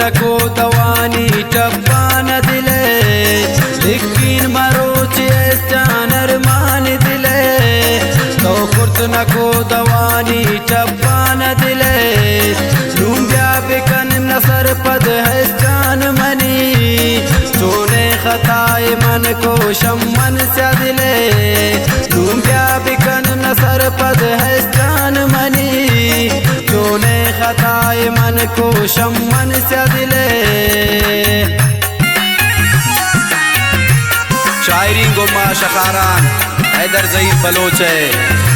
नको दवानी टप्पान दिले लेकिन मरोची चानर मान दिले तो कुर्त नको दवानी टप्पान दिले लूंब्या बिकन नसर पद है चान मनी चोने खताए मन को शम्मन से दिले लूंब्या बिकन नसर पद है चान मनी चोने खताए मन को शम्मन से दिले। शायरी गुमा शखारान हैदर ज़ईफ़ बलोच है।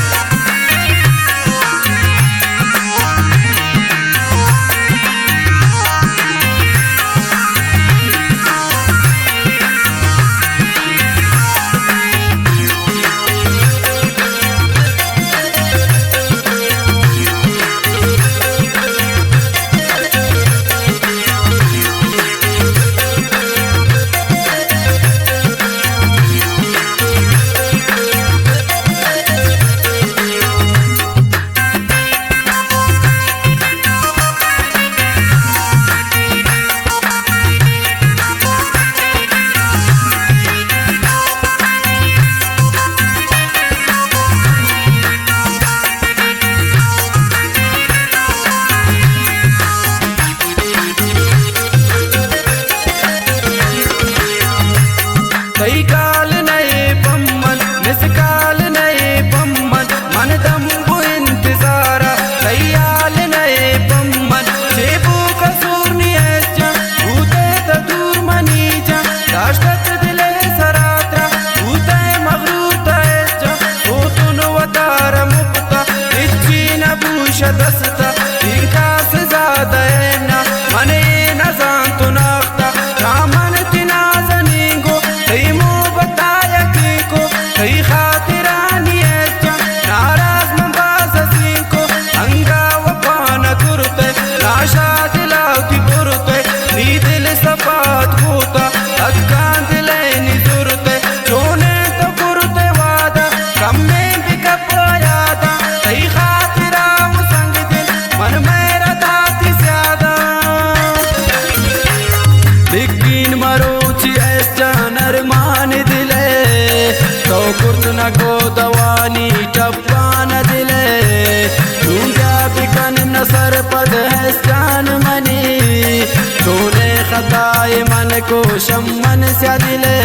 कई काल नए बम्मन मिसकाल नए बम्मन मन दम्बु इंतजारा कई आल नए बम्मन जेबू कसूर नियजा भूते दूर मनीजा दाश्त दिले सरात्रा भूते मगरूर तैजा भूतुन वदार मुक्ता इच्छी नबूश दस्ता इनका से ज़्यादा ना मने न जान तो नाख्ता रामन तिनाज़नीगो कई खातिरानी नाराज मंबाज को अंगा वफान कुरते नाशा दिलावती पुरते नी दिल सफात होता अक्कान दिले नी जुरते जोने तो कुरते वादा कम में भी कपायादा कई खातिरा संग दिल मन मेरा दाती ज्यादा लेकिन मरोची ऐसा नरमान दिले तो कुर्त नको दवानी टप्पान दिले लूंगा बिकन नसर पद है जान मनी तूने खताए मन को शम्मन से दिले।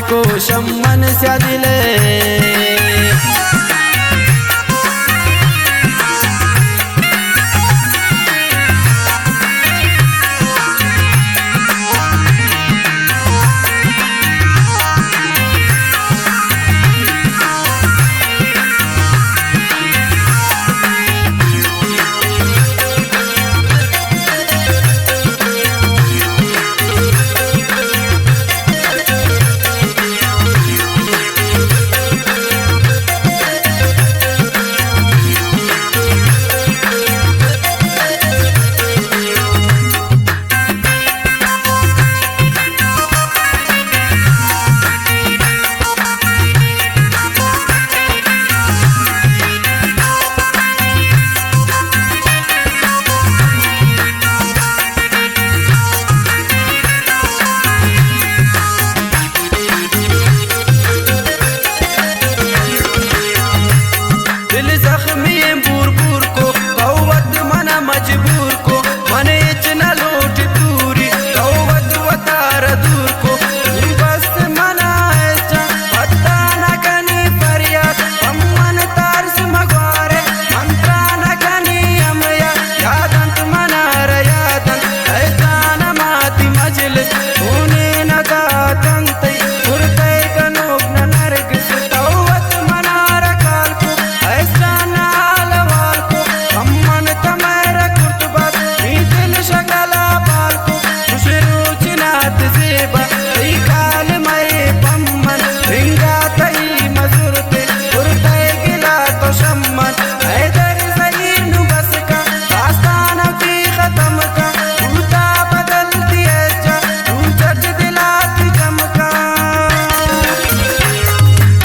को शम्मन स्यादिले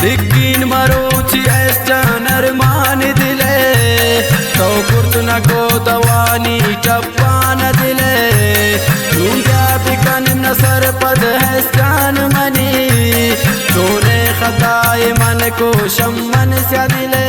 लेकिन मरोची ऐसा नरमान दिले तो कुर्तन को दवानी टप्पान दिले दूंगा बिकन नसर पद है स्थान मनी तूने खताए मन को शम्मन स्या दिले।